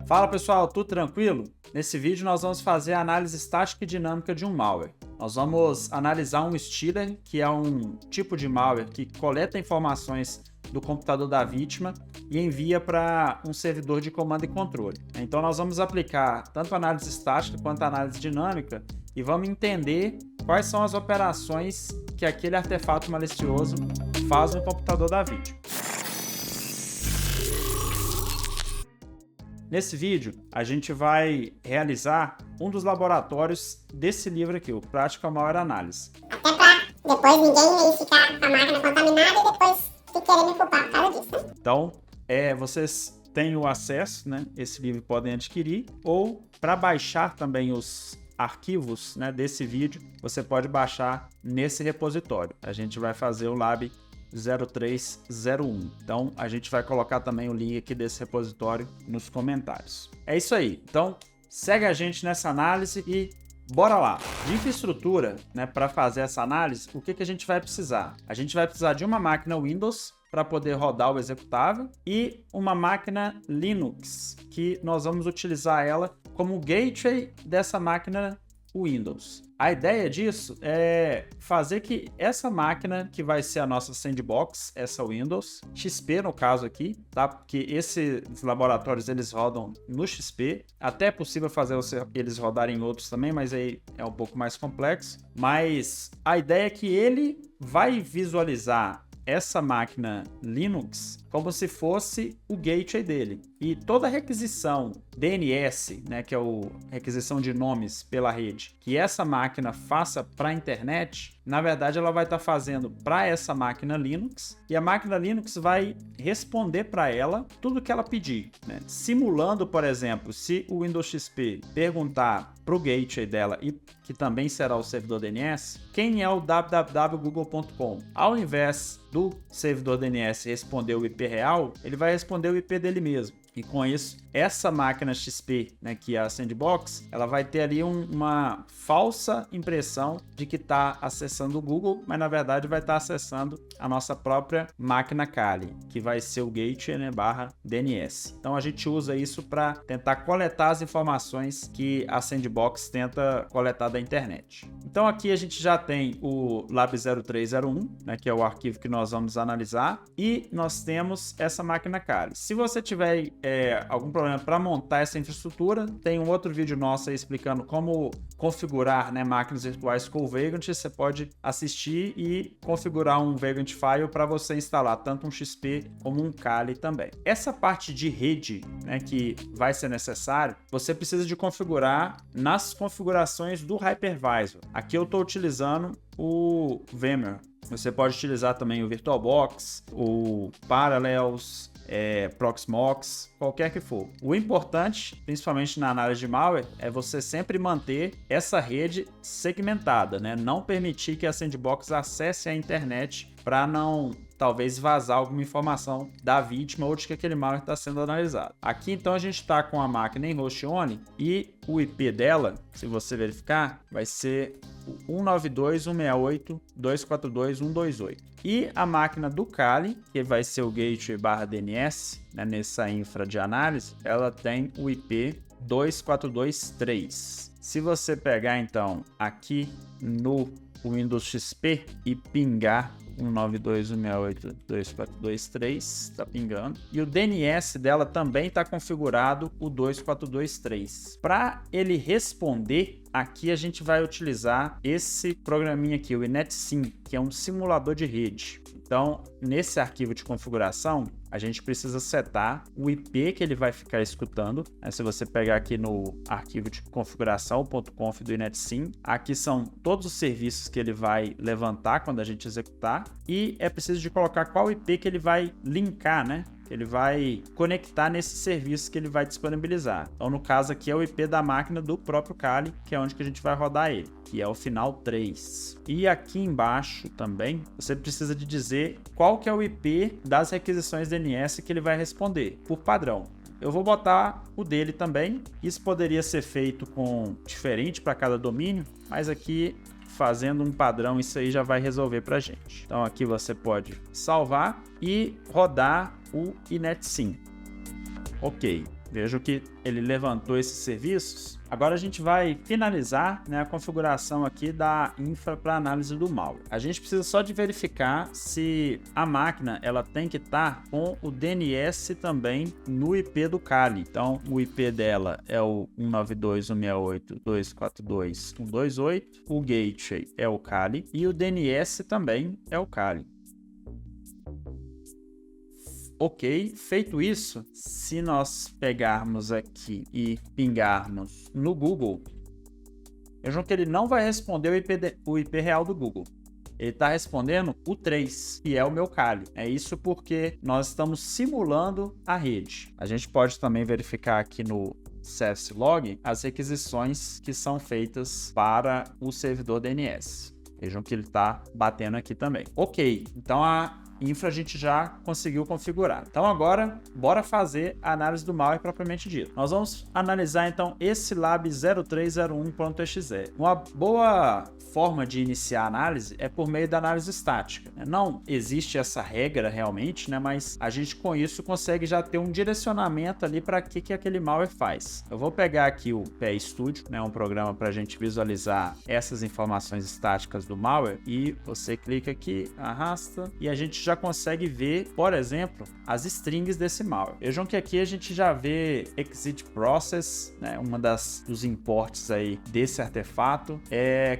Fala pessoal, tudo tranquilo? Nesse vídeo nós vamos fazer a análise estática e dinâmica de um malware. Nós vamos analisar um stealer, que é um tipo de malware que coleta informações do computador da vítima e envia para um servidor de comando e controle. Então nós vamos aplicar tanto a análise estática quanto a análise dinâmica e vamos entender quais são as operações que aquele artefato malicioso faz no computador da vítima. Nesse vídeo, a gente vai realizar um dos laboratórios desse livro aqui, o Practical Malware Analysis. Até para depois ninguém ficar com a máquina contaminada e depois se querer me culpar por causa disso, né? Então, vocês têm o acesso, né? Esse livro podem adquirir, ou para baixar também os arquivos, né, desse vídeo, você pode baixar nesse repositório. A gente vai fazer o Lab 0301. Então a gente vai colocar também o link aqui desse repositório nos comentários. É isso aí. Então segue a gente nessa análise e bora lá. De infraestrutura, né, para fazer essa análise, o que a gente vai precisar? A gente vai precisar de uma máquina Windows para poder rodar o executável e uma máquina Linux, que nós vamos utilizar ela como gateway dessa máquina Windows. A ideia disso é fazer que essa máquina, que vai ser a nossa sandbox, essa Windows, XP no caso aqui, tá? Porque esses laboratórios eles rodam no XP, até é possível fazer eles rodarem em outros também, mas aí é um pouco mais complexo. Mas a ideia é que ele vai visualizar essa máquina Linux como se fosse o gateway dele. E toda requisição DNS, né, que é a requisição de nomes pela rede, que essa máquina faça para a internet, na verdade ela vai estar fazendo para essa máquina Linux, e a máquina Linux vai responder para ela tudo que ela pedir, né? Simulando, por exemplo, se o Windows XP perguntar para o gateway dela, e que também será o servidor DNS, quem é o www.google.com. Ao invés do servidor DNS responder o IP real, ele vai responder o IP dele mesmo. E com isso, essa máquina XP, né, que é a Sandbox, ela vai ter ali uma falsa impressão de que está acessando o Google, mas na verdade vai estar acessando a nossa própria máquina Kali, que vai ser o gateway, né, / DNS. Então a gente usa isso para tentar coletar as informações que a Sandbox tenta coletar da internet. Então aqui a gente já tem o Lab 0301, né, que é o arquivo que nós vamos analisar, e nós temos essa máquina Kali. Se você tiver algum problema para montar essa infraestrutura, tem um outro vídeo nosso aí explicando como configurar, né, máquinas virtuais com o Vagrant. Você pode assistir e configurar um Vagrant File para você instalar tanto um XP como um Kali também. Essa parte de rede, né, que vai ser necessário, você precisa de configurar nas configurações do Hypervisor. Aqui eu estou utilizando o VMware. Você pode utilizar também o VirtualBox, o Parallels, Proxmox, qualquer que for. O importante, principalmente na análise de malware, é você sempre manter essa rede segmentada, né? Não permitir que a Sandbox acesse a internet para não talvez vazar alguma informação da vítima ou de que aquele malware está sendo analisado. Aqui então a gente está com a máquina em host only e o IP dela, se você verificar, vai ser 192.168.242.128. E a máquina do Kali, que vai ser o gateway / DNS, né, nessa infra de análise, ela tem o IP 242.3. Se você pegar então aqui no Windows XP e pingar 192.168.242.3, está pingando. E o DNS dela também está configurado o 242.3. Para ele responder, aqui a gente vai utilizar esse programinha aqui, o InetSim, que é um simulador de rede. Então, nesse arquivo de configuração, a gente precisa setar o IP que ele vai ficar escutando. Se você pegar aqui no arquivo de configuração, .conf do InetSim, aqui são todos os serviços que ele vai levantar quando a gente executar. E é preciso de colocar qual IP que ele vai linkar, né? Ele vai conectar nesse serviço que ele vai disponibilizar. Então, no caso aqui é o IP da máquina do próprio Kali, que é onde que a gente vai rodar ele, que é o final 3. E aqui embaixo também, você precisa de dizer qual que é o IP das requisições DNS que ele vai responder, por padrão. Eu vou botar o dele também. Isso poderia ser feito com diferente para cada domínio, mas aqui fazendo um padrão, isso aí já vai resolver pra gente. Então aqui você pode salvar e rodar o InetSim. Ok. Vejo que ele levantou esses serviços. Agora a gente vai finalizar, né, a configuração aqui da infra para análise do malware. A gente precisa só de verificar se a máquina ela tem que estar com o DNS também no IP do Kali. Então o IP dela é o 192.168.242.128, o gateway é o Kali e o DNS também é o Kali. Ok, feito isso, se nós pegarmos aqui e pingarmos no Google, vejam que ele não vai responder o IP real do Google. Ele está respondendo o 3, que é o meu Kali. É isso porque nós estamos simulando a rede. A gente pode também verificar aqui no CSLog as requisições que são feitas para o servidor DNS. Vejam que ele está batendo aqui também. Ok, então a infra a gente já conseguiu configurar. Então agora, bora fazer a análise do malware propriamente dito. Nós vamos analisar então esse lab 0301.exe. Uma boa forma de iniciar a análise é por meio da análise estática. Não existe essa regra realmente, né? Mas a gente com isso consegue já ter um direcionamento ali para que aquele malware faz. Eu vou pegar aqui o PE Studio, né? Um programa para a gente visualizar essas informações estáticas do malware, e você clica aqui, arrasta e a gente já consegue ver, por exemplo, as strings desse malware. Vejam que aqui a gente já vê exit process, né? Uma dos imports aí desse artefato,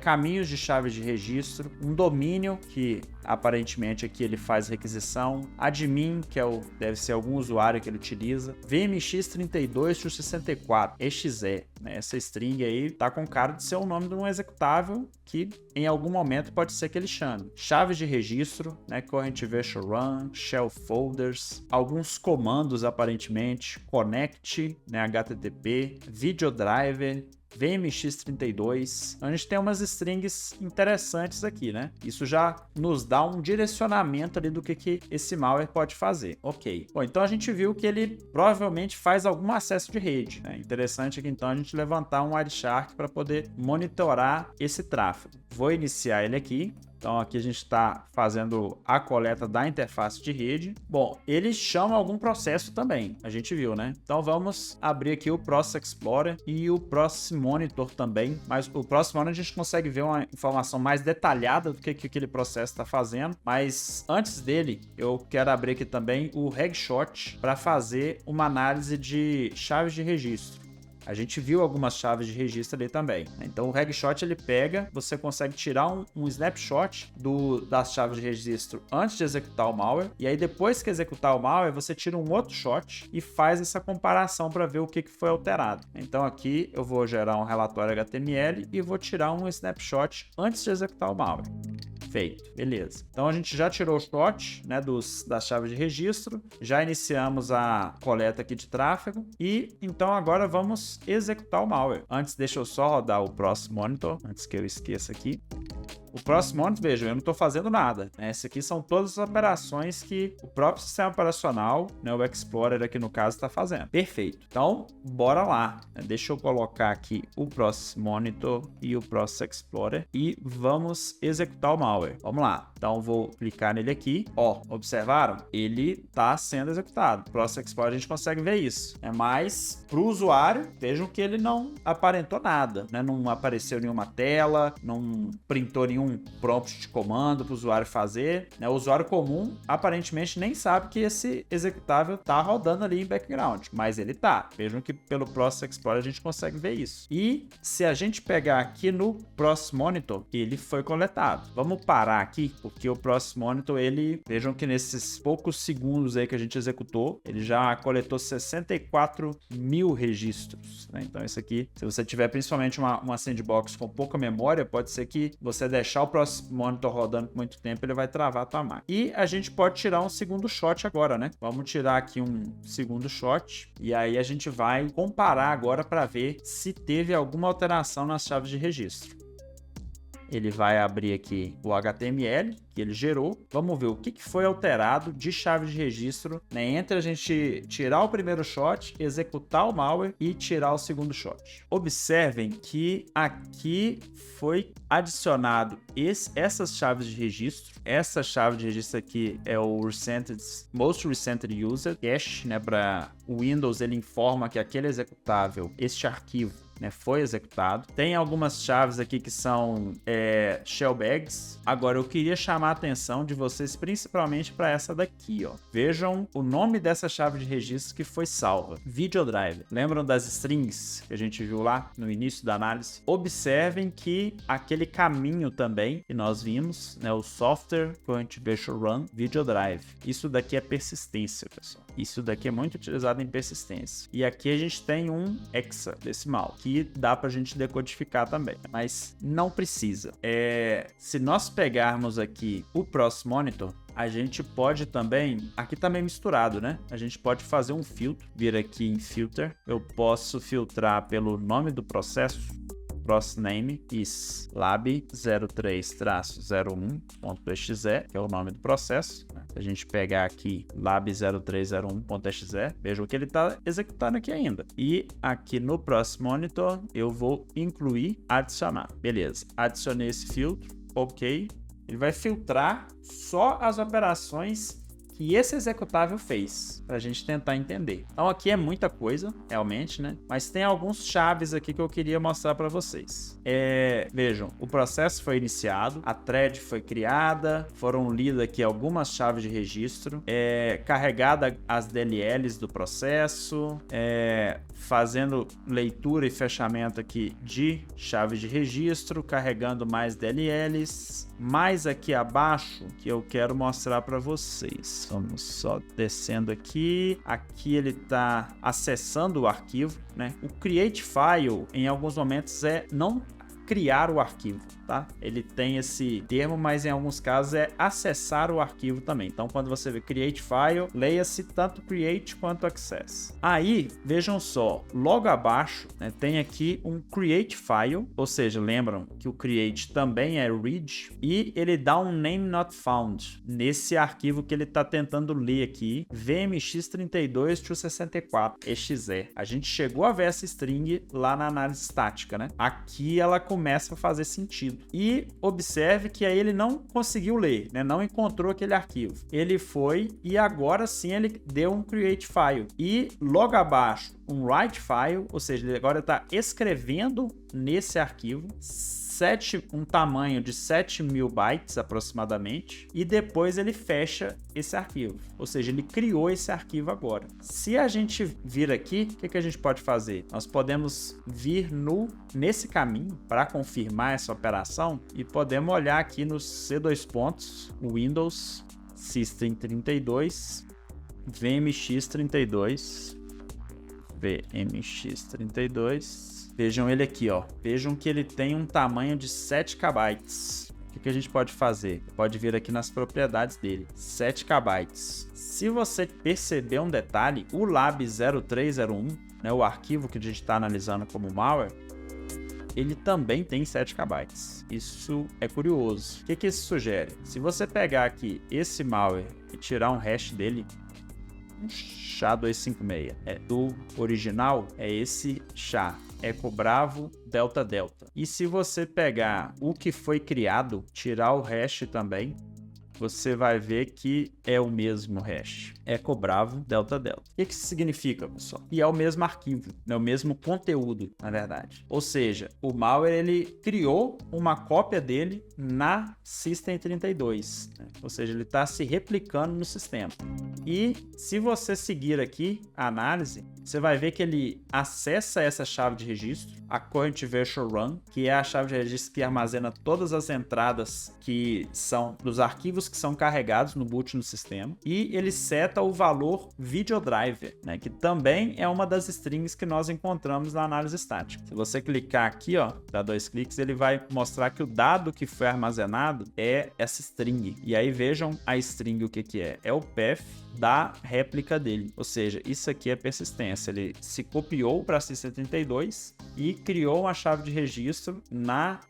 caminhos de chave de registro, um domínio que aparentemente aqui ele faz requisição, admin, que deve ser algum usuário que ele utiliza, VMX32/64, exe, né? Essa string aí tá com cara de ser o nome de um executável que em algum momento pode ser que ele chame. Chaves de registro, né? Current Virtual Run, Shell Folders, alguns comandos aparentemente, connect, né? HTTP, video driver, VMX32. A gente tem umas strings interessantes aqui, né? Isso já nos dá um direcionamento ali do que esse malware pode fazer. Ok. Bom, então a gente viu que ele provavelmente faz algum acesso de rede, né? Interessante aqui então a gente levantar um Wireshark para poder monitorar esse tráfego. Vou iniciar ele aqui. Então aqui a gente está fazendo a coleta da interface de rede. Bom, ele chama algum processo também, a gente viu, né? Então vamos abrir aqui o Process Explorer e o Process Monitor também, mas o Process Monitor a gente consegue ver uma informação mais detalhada do que aquele processo está fazendo. Mas antes dele, eu quero abrir aqui também o Regshot para fazer uma análise de chaves de registro. A gente viu algumas chaves de registro ali também. Então o Regshot ele pega, você consegue tirar um snapshot das chaves de registro antes de executar o malware, e aí depois que executar o malware, você tira um outro shot e faz essa comparação para ver o que foi alterado. Então aqui eu vou gerar um relatório HTML e vou tirar um snapshot antes de executar o malware. Feito, beleza. Então a gente já tirou o shot, né, das chaves de registro, já iniciamos a coleta aqui de tráfego e então agora vamos executar o malware. Antes, deixa eu só rodar o Process Monitor, antes que eu esqueça aqui. O Process Monitor, vejam, eu não estou fazendo nada, né? Essas aqui são todas as operações que o próprio sistema operacional, né, o Explorer aqui no caso, está fazendo. Perfeito. Então, bora lá. Deixa eu colocar aqui o Process Monitor e o Process Explorer e vamos executar o malware. Vamos lá. Então, vou clicar nele aqui. Ó, observaram? Ele está sendo executado. O Process Explorer a gente consegue ver isso. Mas, para o usuário, vejam que ele não aparentou nada, né? Não apareceu nenhuma tela, não printou nenhum prompt de comando para o usuário fazer, né? O usuário comum aparentemente nem sabe que esse executável está rodando ali em background, mas ele tá. Vejam que pelo Process Explorer a gente consegue ver isso. E se a gente pegar aqui no Process Monitor, ele foi coletado. Vamos parar aqui, porque o Process Monitor, vejam que nesses poucos segundos aí que a gente executou, ele já coletou 64 mil registros, né? Então isso aqui, se você tiver principalmente uma sandbox com pouca memória, pode ser que você deixar o Process Monitor rodando por muito tempo, ele vai travar a tua máquina. E a gente pode tirar um segundo shot agora, né? Vamos tirar aqui um segundo shot e aí a gente vai comparar agora para ver se teve alguma alteração nas chaves de registro. ele vai abrir aqui o HTML que ele gerou. Vamos ver o que foi alterado de chave de registro, né, entre a gente tirar o primeiro shot, executar o malware e tirar o segundo shot. Observem que aqui foi adicionado essas chaves de registro. Essa chave de registro aqui é o Most Recently Used Cache, né, para o Windows. Ele informa que aquele executável, este arquivo, né, foi executado. Tem algumas chaves aqui que são shellbags. Agora eu queria chamar a atenção de vocês principalmente para essa daqui, ó. Vejam o nome dessa chave de registro que foi salva: Videodrive. Lembram das strings que a gente viu lá no início da análise? Observem que aquele caminho também que nós vimos, né, o Software Current Virtual Run Videodrive. Isso daqui é persistência, pessoal. Isso daqui é muito utilizado em persistência. E aqui a gente tem um hexadecimal, que dá para a gente decodificar também, mas não precisa. Se nós pegarmos aqui o Process Monitor, a gente pode também, aqui tá meio misturado, né? A gente pode fazer um filtro, vir aqui em Filter, eu posso filtrar pelo nome do processo, Process Name is lab03-01.exe, que é o nome do processo. Se a gente pegar aqui lab0301.exe, vejam que ele está executando aqui ainda. E aqui no Process Monitor eu vou incluir, adicionar. Beleza, adicionei esse filtro, ok. Ele vai filtrar só as operações que esse executável fez, para a gente tentar entender. Então aqui é muita coisa, realmente, né? Mas tem alguns chaves aqui que eu queria mostrar para vocês. Vejam, o processo foi iniciado, a thread foi criada, foram lidas aqui algumas chaves de registro, carregada as DLLs do processo, fazendo leitura e fechamento aqui de chaves de registro, carregando mais DLLs. Mais aqui abaixo que eu quero mostrar para vocês. Vamos só descendo aqui. Aqui ele está acessando o arquivo, né? O create file em alguns momentos não criar o arquivo, tá? Ele tem esse termo, mas em alguns casos é acessar o arquivo também. Então, quando você vê create file, leia-se tanto create quanto access. Aí, vejam só, logo abaixo, né, tem aqui um create file, ou seja, lembram que o create também é read, e ele dá um name not found nesse arquivo que ele está tentando ler aqui, vmx32-64exe. A gente chegou a ver essa string lá na análise estática, né? Aqui ela começa a fazer sentido. E observe que aí ele não conseguiu ler, né? Não encontrou aquele arquivo. Ele foi e agora sim ele deu um create file. E logo abaixo um write file, ou seja, ele agora está escrevendo nesse arquivo um tamanho de 7.000 bytes aproximadamente, e depois ele fecha esse arquivo, ou seja, ele criou esse arquivo agora. Se a gente vir aqui, o que a gente pode fazer? Nós podemos vir nesse caminho para confirmar essa operação e podemos olhar aqui no C2 pontos, Windows System32 VMX32 VMX32. Vejam ele aqui, ó. Vejam que ele tem um tamanho de 7 KB. O que a gente pode fazer? Pode vir aqui nas propriedades dele. 7 KB. Se você perceber um detalhe, o lab0301, né, o arquivo que a gente está analisando como malware, ele também tem 7 KB. Isso é curioso. O que isso sugere? Se você pegar aqui esse malware e tirar um hash dele, um SHA-256, do original é esse SHA. Eco Bravo Delta Delta. E se você pegar o que foi criado, tirar o hash também, você vai ver que é o mesmo hash. Eco Bravo Delta Delta. O que isso significa, pessoal? E é o mesmo arquivo, né? O mesmo conteúdo, na verdade. Ou seja, o malware ele criou uma cópia dele na System32, né? Ou seja, ele está se replicando no sistema. E se você seguir aqui a análise, você vai ver que ele acessa essa chave de registro, a Current Virtual Run, que é a chave de registro que armazena todas as entradas que são dos arquivos que são carregados no boot no sistema, e ele seta o valor Videodriver, né, que também é uma das strings que nós encontramos na análise estática. Se você clicar aqui, ó, dá 2 cliques, ele vai mostrar que o dado que foi armazenado é essa string. E aí vejam a string o que é. É o path da réplica dele, ou seja, isso aqui é persistência. sequência, ele se copiou para sys32 e criou uma chave de registro,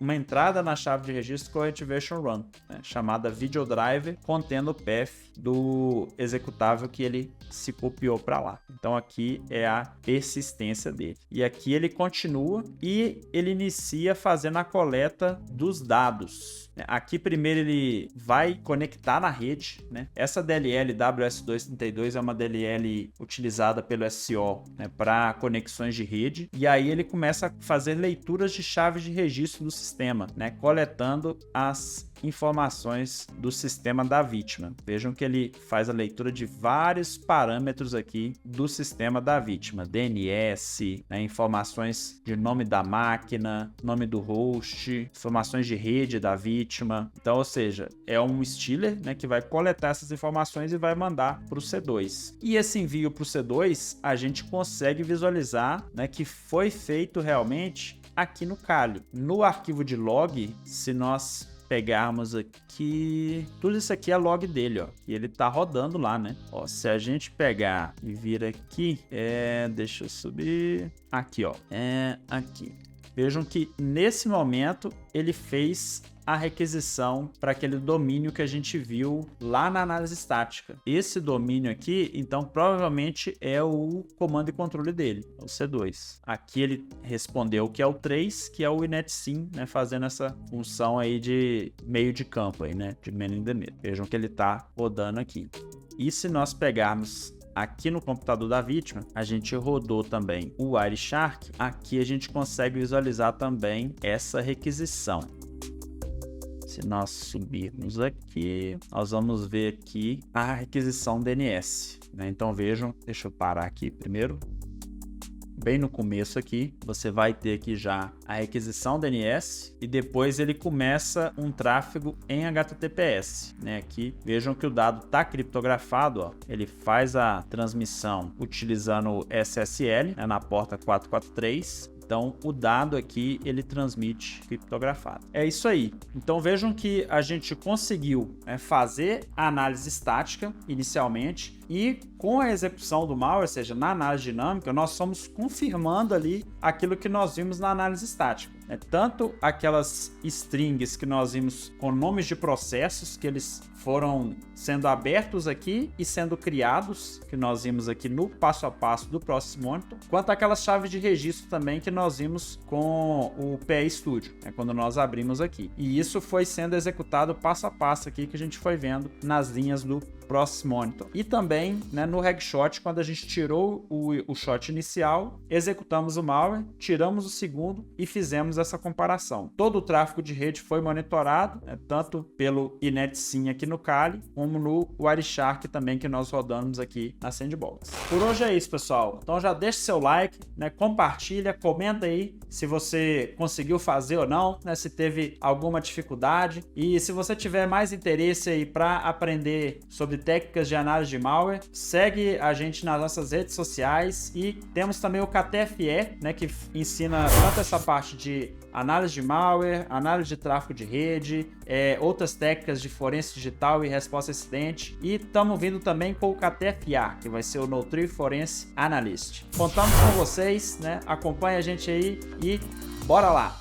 uma entrada na chave de registro com Activation Run, né, chamada videodriver, contendo o path do executável que ele se copiou para lá. Então aqui é a persistência dele. E aqui ele continua e ele inicia fazendo a coleta dos dados. Aqui primeiro ele vai conectar na rede, né? Essa DLL WS232 é uma DLL utilizada pelo SCO, né, para conexões de rede, e aí ele começa a fazer leituras de chaves de registro do sistema, né, coletando as informações do sistema da vítima. Vejam que ele faz a leitura de vários parâmetros aqui do sistema da vítima, DNS, né, informações de nome da máquina, nome do host, informações de rede da vítima. Então, ou seja, é um stealer, né, que vai coletar essas informações e vai mandar para o C2. E esse envio para o C2, a gente consegue visualizar, né, que foi feito realmente aqui no Kali. No arquivo de log, se nós pegarmos aqui, tudo isso aqui é log dele, ó, e ele tá rodando lá, né? Ó, se a gente pegar e vir aqui, deixa eu subir aqui, ó, aqui. Vejam que nesse momento ele fez a requisição para aquele domínio que a gente viu lá na análise estática. Esse domínio aqui, então, provavelmente é o comando e controle dele, o C2. Aqui ele respondeu que é o 3, que é o inetsim, né, fazendo essa função aí de meio de campo aí, né, de man in the middle. Vejam que ele está rodando aqui. E se nós pegarmos aqui no computador da vítima, a gente rodou também o Wireshark. Aqui a gente consegue visualizar também essa requisição. Se nós subirmos aqui, nós vamos ver aqui a requisição DNS, né? Então vejam, deixa eu parar aqui primeiro. Bem no começo aqui, você vai ter aqui já a requisição DNS e depois ele começa um tráfego em HTTPS, né? Aqui vejam que o dado está criptografado, ó. Ele faz a transmissão utilizando o SSL, né, na porta 443. Então, o dado aqui, ele transmite criptografado. É isso aí. Então, vejam que a gente conseguiu, né, fazer a análise estática inicialmente e com a execução do malware, ou seja, na análise dinâmica, nós fomos confirmando ali aquilo que nós vimos na análise estática. Tanto aquelas strings que nós vimos com nomes de processos que eles foram sendo abertos aqui e sendo criados, que nós vimos aqui no passo a passo do Process Monitor, quanto aquelas chaves de registro também que nós vimos com o PE Studio, né, quando nós abrimos aqui. E isso foi sendo executado passo a passo aqui, que a gente foi vendo nas linhas do Process Monitor. E também, né, no Regshot, quando a gente tirou o shot inicial, executamos o malware, tiramos o segundo e fizemos essa comparação. Todo o tráfego de rede foi monitorado, né, tanto pelo inetsim aqui no Kali, como no Wireshark também, que nós rodamos aqui na Sandbox. Por hoje é isso, pessoal. Então já deixa seu like, né, compartilha, comenta aí se você conseguiu fazer ou não, né, se teve alguma dificuldade. E se você tiver mais interesse aí para aprender sobre técnicas de análise de malware, segue a gente nas nossas redes sociais e temos também o KTFE, né, que ensina tanto essa parte de análise de malware, análise de tráfego de rede, outras técnicas de forense digital e resposta a incidente, e estamos vindo também com o KTFA, que vai ser o No-Tree Forense Analyst. Contamos com vocês, né? Acompanhe a gente aí e bora lá!